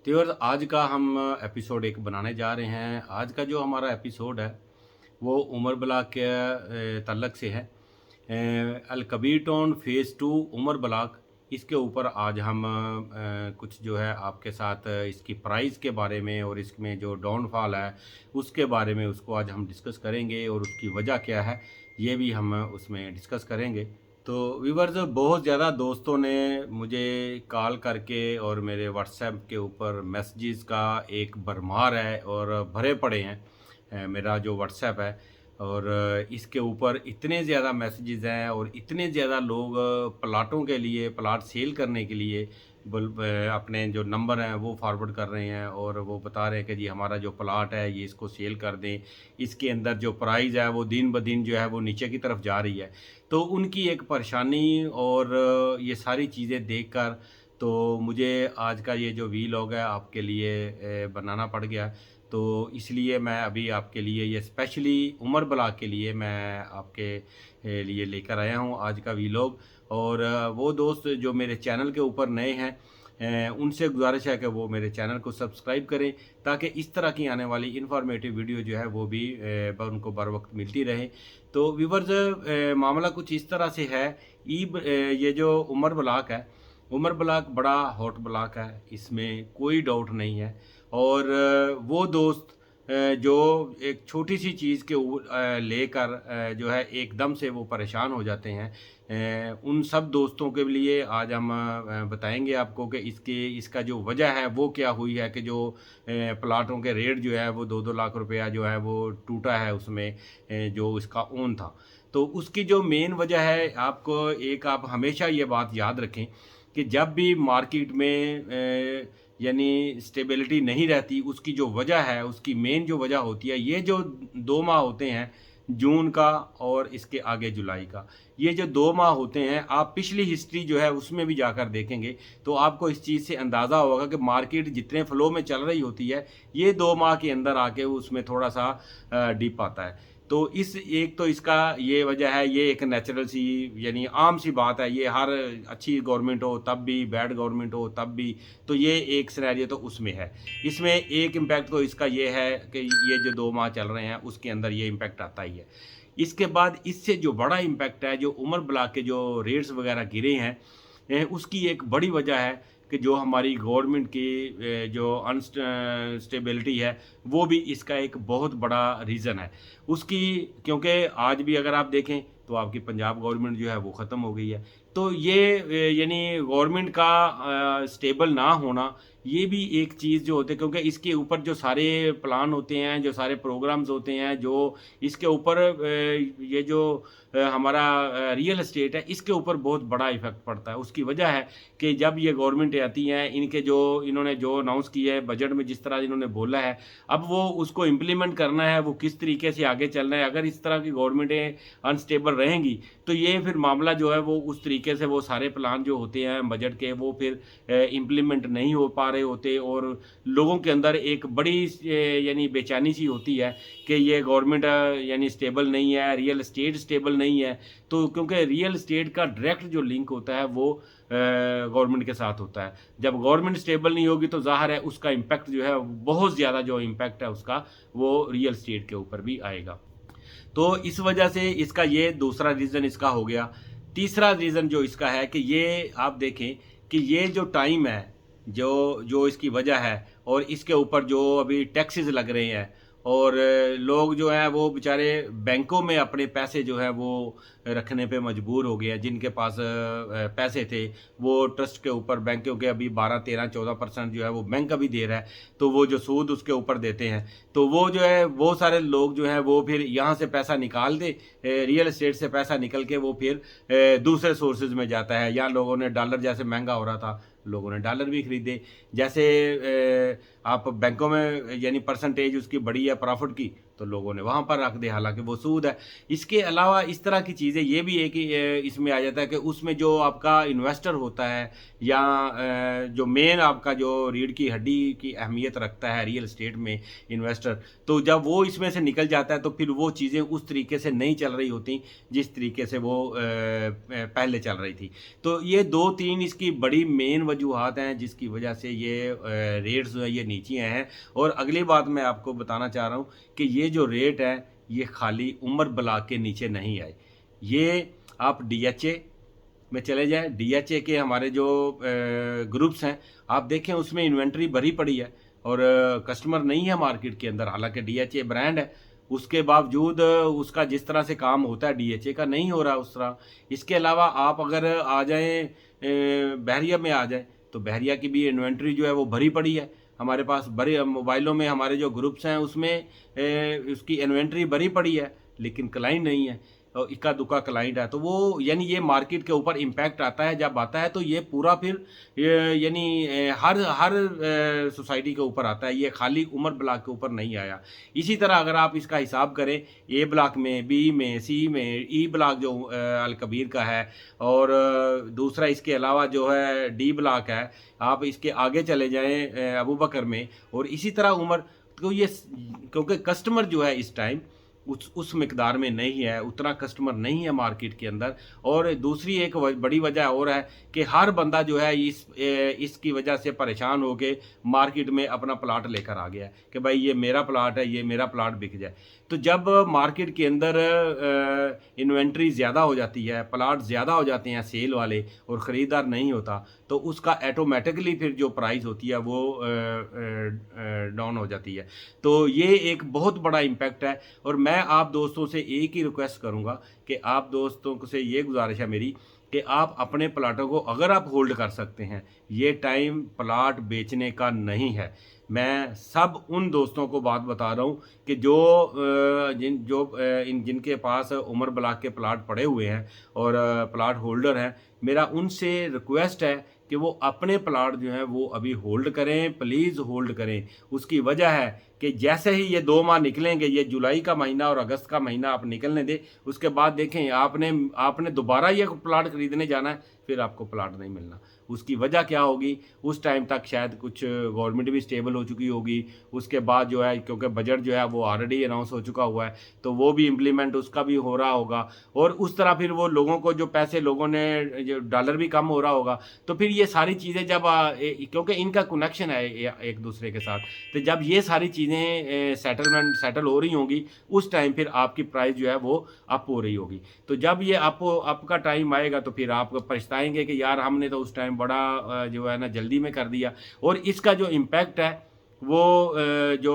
तो यार आज का हम एपिसोड एक बनाने जा रहे हैं। आज का जो हमारा एपिसोड है वो उमर ब्लाक के तल्लक से है। Al Kabir town phase 2 Umar block, इसके ऊपर आज हम कुछ जो है आपके साथ इसकी प्राइस के बारे में और इसमें जो डाउनफॉल है उसके बारे में उसको आज हम डिस्कस करेंगे और उसकी वजह क्या है ये भी हम उसमें डिस्कस करेंगे। तो व्यूवर्स, बहुत ज़्यादा दोस्तों ने मुझे कॉल करके और मेरे व्हाट्सएप के ऊपर मैसेजेस का एक भरमार है और भरे पड़े हैं। मेरा जो व्हाट्सएप है और इसके ऊपर इतने ज़्यादा मैसेजेस हैं और इतने ज़्यादा लोग प्लाटों के लिए, प्लाट सेल करने के लिए अपने जो नंबर हैं वो फॉरवर्ड कर रहे हैं और वो बता रहे हैं कि जी हमारा जो प्लाट है ये इसको सेल कर दें। इसके अंदर जो प्राइस है वो दिन ब दिन जो है वो नीचे की तरफ जा रही है। तो उनकी एक परेशानी और ये सारी चीज़ें देखकर तो मुझे आज का ये जो वीलॉग है आपके लिए बनाना पड़ गया। तो इसलिए मैं अभी आपके लिए ये स्पेशली उमर ब्लॉक के लिए मैं आपके लिए लेकर आया हूँ आज का वीलॉग। और वो दोस्त जो मेरे चैनल के ऊपर नए हैं उनसे गुजारिश है कि वो मेरे चैनल को सब्सक्राइब करें ताकि इस तरह की आने वाली इन्फॉर्मेटिव वीडियो जो है वो भी उनको बर वक्त मिलती रहे। तो व्यूवर्स, मामला कुछ इस तरह से है। ये जो उमर ब्लॉक है, उमर ब्लॉक बड़ा हॉट ब्लॉक है, इसमें कोई डाउट नहीं है। और वो दोस्त जो एक छोटी सी चीज़ के लेकर जो है एकदम से वो परेशान हो जाते हैं, उन सब दोस्तों के लिए आज हम बताएंगे आपको कि इसका जो वजह है वो क्या हुई है कि जो प्लाटों के रेट जो है वो 2-2 लाख रुपया जो है वो टूटा है उसमें, जो इसका ओन था। तो उसकी जो मेन वजह है, आपको एक आप हमेशा ये बात याद रखें कि जब भी मार्केट में यानी स्टेबिलिटी नहीं रहती, उसकी जो वजह है, उसकी मेन जो वजह होती है, ये जो 2 माह होते हैं, जून का और इसके आगे जुलाई का, ये जो 2 माह होते हैं, आप पिछली हिस्ट्री जो है उसमें भी जाकर देखेंगे तो आपको इस चीज़ से अंदाज़ा होगा कि मार्केट जितने फ्लो में चल रही होती है, ये 2 माह के अंदर आके उसमें थोड़ा-सा डिप आता है। तो इस एक तो इसका ये वजह है, ये एक नेचुरल सी यानी आम सी बात है, ये हर अच्छी गवर्नमेंट हो तब भी, बैड गवर्नमेंट हो तब भी, तो ये एक सिनेरियो तो उसमें है। इसमें एक इम्पैक्ट तो इसका ये है कि ये जो 2 माह चल रहे हैं उसके अंदर ये इम्पैक्ट आता ही है। इसके बाद इससे जो बड़ा इम्पैक्ट है, जो उमर ब्लॉक के जो रेट्स वगैरह गिरे हैं, उसकी एक बड़ी वजह है कि जो हमारी गवर्नमेंट की जो स्टेबिलिटी है वो भी इसका एक बहुत बड़ा रीज़न है उसकी। क्योंकि आज भी अगर आप देखें तो आपकी पंजाब गवर्नमेंट जो है वो ख़त्म हो गई है। तो ये यानी गवर्नमेंट का स्टेबल ना होना, ये भी एक चीज़ जो होती है, क्योंकि इसके ऊपर जो सारे प्लान होते हैं, जो सारे प्रोग्राम्स होते हैं, जो इसके ऊपर ये जो हमारा रियल एस्टेट है, इसके ऊपर बहुत बड़ा इफ़ेक्ट पड़ता है। उसकी वजह है कि जब ये गवर्नमेंटें आती हैं, इन्होंने जो अनाउंस किया है बजट में, जिस तरह इन्होंने बोला है, अब वो उसको इम्प्लीमेंट करना है, वो किस तरीके से आगे चलना है। अगर इस तरह की गवर्नमेंटें अनस्टेबल रहेंगी तो ये फिर मामला जो है वो उस तरीके से वो सारे प्लान जो होते हैं बजट के वो फिर इम्प्लीमेंट नहीं हो पा रहे होते और लोगों के अंदर एक बड़ी यानी बेचैनी सी होती है कि ये गवर्नमेंट यानी स्टेबल नहीं है, रियल एस्टेट स्टेबल नहीं है। तो क्योंकि रियल एस्टेट का डायरेक्ट जो लिंक होता है वो गवर्नमेंट के साथ होता है। जब गवर्नमेंट स्टेबल नहीं होगी तो ज़ाहिर है उसका इम्पैक्ट जो है बहुत ज़्यादा, जो इम्पैक्ट है उसका वो रियल एस्टेट के ऊपर भी आएगा। तो इस वजह से इसका ये दूसरा रीज़न इसका हो गया। तीसरा रीज़न जो इसका है कि ये आप देखें कि ये जो टाइम है, जो जो इसकी वजह है और इसके ऊपर जो अभी टैक्सेस लग रहे हैं और लोग जो हैं वो बेचारे बैंकों में अपने पैसे जो है वो रखने पे मजबूर हो गए हैं। जिनके पास पैसे थे वो ट्रस्ट के ऊपर, बैंकों के अभी 12, 13, 14% जो है वो बैंक अभी दे रहा है, तो वो जो सूद उसके ऊपर देते हैं, तो वो जो है वो सारे लोग जो हैं वो फिर यहाँ से पैसा निकाल दे, रियल एस्टेट से पैसा निकल के वो फिर दूसरे सोर्सेज में जाता है। या लोगों ने डॉलर, जैसे महंगा हो रहा था, लोगों ने डॉलर भी खरीदे। जैसे आप बैंकों में यानी परसेंटेज उसकी बढ़ी है प्रॉफिट की, तो लोगों ने वहाँ पर रख दिया, हालांकि वो सूद है। इसके अलावा इस तरह की चीज़ें ये भी है कि इसमें आ जाता है कि उसमें जो आपका इन्वेस्टर होता है या जो मेन आपका जो रीढ़ की हड्डी की अहमियत रखता है रियल एस्टेट में इन्वेस्टर, तो जब वो इसमें से निकल जाता है तो फिर वो चीज़ें उस तरीके से नहीं चल रही होती जिस तरीके से वो पहले चल रही थी। तो ये 2-3 इसकी बड़ी मेन वजूहात हैं जिसकी वजह से ये रेट्स जो है ये नीचे आए हैं। और अगली बात मैं आपको बताना चाह रहा हूँ कि ये जो रेट है ये खाली उमर ब्लॉक के नीचे नहीं आए, ये आप डीएचए में चले जाएं। डीएचए के हमारे जो ग्रुप्स हैं आप देखें उसमें इन्वेंट्री भरी पड़ी है और कस्टमर नहीं है मार्केट के अंदर, हालांकि डीएचए ब्रांड है, उसके बावजूद उसका जिस तरह से काम होता है डीएचए का नहीं हो रहा उस तरह। इसके अलावा आप अगर आ जाएं बहरिया में आ जाएं तो बहरिया की भी इन्वेंट्री जो है वो भरी पड़ी है हमारे पास, भरी मोबाइलों में हमारे जो ग्रुप्स हैं उसमें उसकी इन्वेंट्री भरी पड़ी है लेकिन क्लाइंट नहीं है, इक्का दुक्का क्लाइंट है। तो वो यानी ये मार्केट के ऊपर इम्पैक्ट आता है, जब आता है तो ये पूरा फिर यानी हर हर सोसाइटी के ऊपर आता है, ये खाली उमर ब्लॉक के ऊपर नहीं आया। इसी तरह अगर आप इसका हिसाब करें ए ब्लॉक में, बी में, सी में, ई ब्लॉक जो अल कबीर का है और दूसरा इसके अलावा जो है डी ब्लॉक है, आप इसके आगे चले जाएँ अबू बकर में, और इसी तरह उमर, तो ये क्योंकि कस्टमर जो है इस टाइम उस मिकदार में नहीं है, उतना कस्टमर नहीं है मार्केट के अंदर। और दूसरी एक बड़ी वजह और है कि हर बंदा जो है इसकी वजह से परेशान होके मार्केट में अपना प्लाट लेकर आ गया है कि भाई ये मेरा प्लाट है, ये मेरा प्लाट बिक जाए। तो जब मार्केट के अंदर इन्वेंट्री ज़्यादा हो जाती है, प्लाट ज़्यादा हो जाते हैं सेल वाले और ख़रीदार नहीं होता, तो उसका ऑटोमेटिकली फिर जो प्राइस होती है वो डाउन हो जाती है। तो ये एक बहुत बड़ा इम्पैक्ट है। और मैं आप दोस्तों से एक ही रिक्वेस्ट करूंगा कि आप दोस्तों से ये गुजारिश है मेरी कि आप अपने प्लाटों को अगर आप होल्ड कर सकते हैं, ये टाइम प्लाट बेचने का नहीं है। मैं सब उन दोस्तों को बात बता रहा हूँ कि जिनके पास उमर ब्लॉक के प्लाट पड़े हुए हैं और प्लाट होल्डर हैं, मेरा उनसे रिक्वेस्ट है कि वो अपने प्लाट जो है वो अभी होल्ड करें, प्लीज़ होल्ड करें। उसकी वजह है कि जैसे ही ये 2 माह निकलेंगे, ये जुलाई का महीना और अगस्त का महीना आप निकलने दें, उसके बाद देखें आपने दोबारा ये प्लाट खरीदने जाना है, फिर आपको प्लाट नहीं मिलना। उसकी वजह क्या होगी, उस टाइम तक शायद कुछ गवर्नमेंट भी स्टेबल हो चुकी होगी, उसके बाद जो है क्योंकि बजट जो है वो ऑलरेडी अनाउंस हो चुका हुआ है तो वो भी इम्प्लीमेंट उसका भी हो रहा होगा, और उस तरह फिर वो लोगों को जो पैसे लोगों ने जो डॉलर भी कम हो रहा होगा। तो फिर ये सारी चीज़ें जब क्योंकि इनका कनेक्शन है एक दूसरे के साथ, तो जब ये सारी चीज़ें सेटल हो रही होंगी उस टाइम फिर आपकी प्राइस जो है वो अप हो रही होगी। तो जब ये आपका टाइम आएगा तो फिर आप पछताएंगे कि यार हमने तो उस टाइम बड़ा जो है ना जल्दी में कर दिया। और इसका जो इम्पैक्ट है वो जो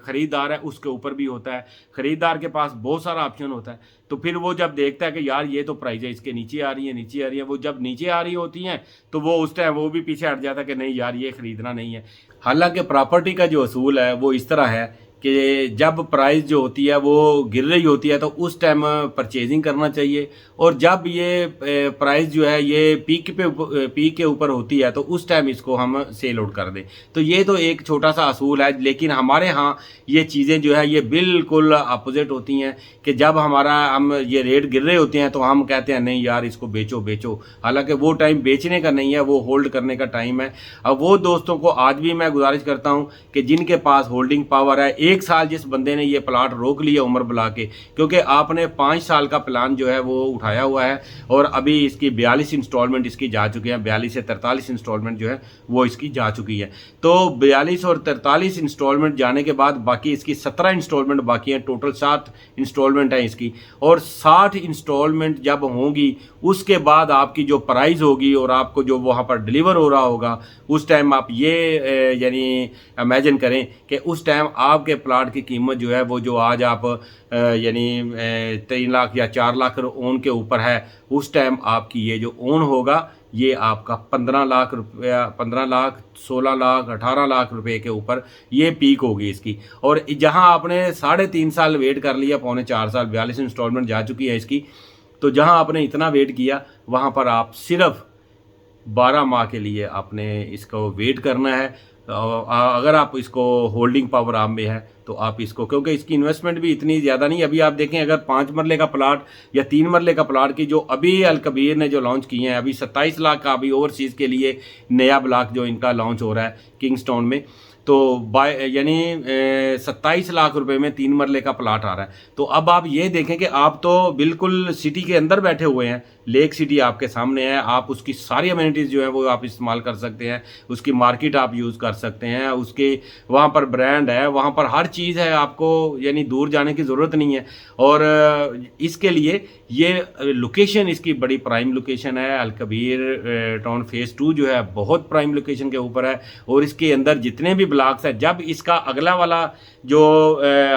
ख़रीदार है उसके ऊपर भी होता है। ख़रीदार के पास बहुत सारा ऑप्शन होता है, तो फिर वो जब देखता है कि यार ये तो प्राइस है इसके नीचे आ रही है, नीचे आ रही है, वो जब नीचे आ रही होती हैं तो वो उस टाइम वो भी पीछे हट जाता है कि नहीं यार ये ख़रीदना नहीं है। हालांकि प्रॉपर्टी का जो असूल है वो इस तरह है कि जब प्राइस जो होती है वो गिर रही होती है तो उस टाइम परचेजिंग करना चाहिए, और जब ये प्राइस जो है ये पीक के ऊपर होती है तो उस टाइम इसको हम सेल आउट कर दें। तो ये तो एक छोटा सा असूल है, लेकिन हमारे यहाँ ये चीज़ें जो है ये बिल्कुल अपोजिट होती हैं कि जब हम ये रेट गिर रहे होते हैं तो हम कहते हैं नहीं यार इसको बेचो बेचो, हालांकि वो टाइम बेचने का नहीं है, वो होल्ड करने का टाइम है। अब वो दोस्तों को आज भी मैं गुजारिश करता हूँ कि जिनके पास होल्डिंग पावर है, 1 साल जिस बंदे ने ये प्लाट रोक लिया उमर बुला के, क्योंकि आपने 5 साल का प्लान जो है वो उठाया हुआ है और अभी इसकी 42 इंस्टॉलमेंट इसकी जा चुकी है, 42 से 43 इंस्टॉलमेंट जो है वो इसकी जा चुकी है। तो 42 और 43 इंस्टॉलमेंट जाने के बाद बाकी इसकी 17 इंस्टॉलमेंट बाकी हैं, टोटल 60 इंस्टॉलमेंट है इसकी, और 60 इंस्टॉलमेंट जब होंगी उसके बाद आपकी जो प्राइस होगी और आपको जो वहाँ पर डिलीवर हो रहा होगा उस टाइम आप ये यानी इमेजिन करें कि उस टाइम आपके प्लाट की कीमत जो है वो जो आज आप यानी 3 लाख या 4 लाख ओन के ऊपर है, उस टाइम आपकी ये जो ओन होगा ये आपका 15 लाख रुपया, 15 लाख, 16 लाख, 18 लाख रुपए के ऊपर ये पीक होगी इसकी। और जहां आपने 3.5 साल वेट कर लिया, 3.25 साल, 42 इंस्टॉलमेंट जा चुकी है इसकी, तो जहां आपने इतना वेट किया वहां पर आप सिर्फ 12 माह के लिए आपने इसको वेट करना है। अगर आप इसको होल्डिंग पावर आप में है तो आप इसको, क्योंकि इसकी इन्वेस्टमेंट भी इतनी ज़्यादा नहीं, अभी आप देखें अगर 5 मरले का प्लाट या 3 मरले का प्लाट की जो अभी अल कबीर ने जो लॉन्च किए हैं, अभी 27 लाख का अभी ओवरसीज़ के लिए नया ब्लॉक जो इनका लॉन्च हो रहा है किंगस्टोन में, तो बाय यानी 27 लाख रुपए में 3 मरले का प्लाट आ रहा है। तो अब आप ये देखें कि आप तो बिल्कुल सिटी के अंदर बैठे हुए हैं, लेक सिटी आपके सामने है, आप उसकी सारी अमेनिटीज़ जो है वो आप इस्तेमाल कर सकते हैं, उसकी मार्केट आप यूज़ कर सकते हैं, उसके वहाँ पर ब्रांड है, वहाँ पर हर चीज़ है, आपको यानी दूर जाने की ज़रूरत नहीं है। और इसके लिए ये लोकेशन इसकी बड़ी प्राइम लोकेशन है, अल कबीर टाउन फेज़ 2 जो है बहुत प्राइम लोकेशन के ऊपर है। और इसके अंदर जितने भी ब्लॉक्स है, जब इसका अगला वाला जो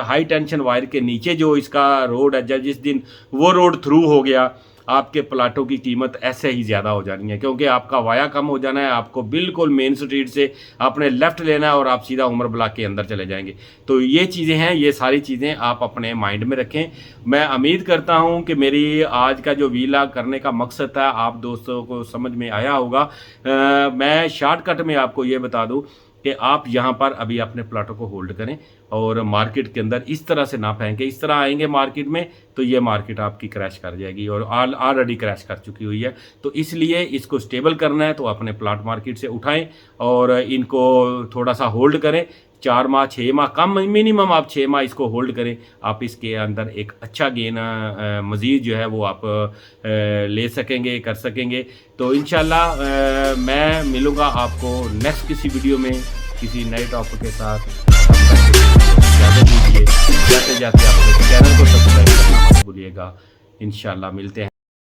हाई टेंशन वायर के नीचे जो इसका रोड है, जब जिस दिन वो रोड थ्रू हो गया, आपके प्लाटों की कीमत ऐसे ही ज़्यादा हो जानी है, क्योंकि आपका वाया कम हो जाना है, आपको बिल्कुल मेन स्ट्रीट से आपने लेफ़्ट लेना है और आप सीधा उमर ब्लॉक के अंदर चले जाएंगे। तो ये चीज़ें हैं, ये सारी चीज़ें आप अपने माइंड में रखें। मैं उम्मीद करता हूँ कि मेरी आज का जो व्लॉग करने का मकसद था आप दोस्तों को समझ में आया होगा। मैं शॉर्टकट में आपको ये बता दूँ कि आप यहाँ पर अभी अपने प्लाटों को होल्ड करें और मार्केट के अंदर इस तरह से ना फेंकें। इस तरह आएंगे मार्केट में तो ये मार्केट आपकी क्रैश कर जाएगी और ऑलरेडी क्रैश कर चुकी हुई है। तो इसलिए इसको स्टेबल करना है तो अपने प्लाट मार्केट से उठाएं और इनको थोड़ा सा होल्ड करें, 4 माह 6 माह, कम मिनिमम आप 6 माह इसको होल्ड करें। आप इसके अंदर एक अच्छा गेन मज़ीद जो है वो आप ले सकेंगे, कर सकेंगे। तो इंशाल्लाह मैं मिलूँगा आपको नेक्स्ट किसी वीडियो में किसी नए टॉपिक के साथ। इजाज़त दीजिए, जाते जाते अपने चैनल को सब्सक्राइब करना मत भूलिएगा। इंशाल्लाह मिलते हैं।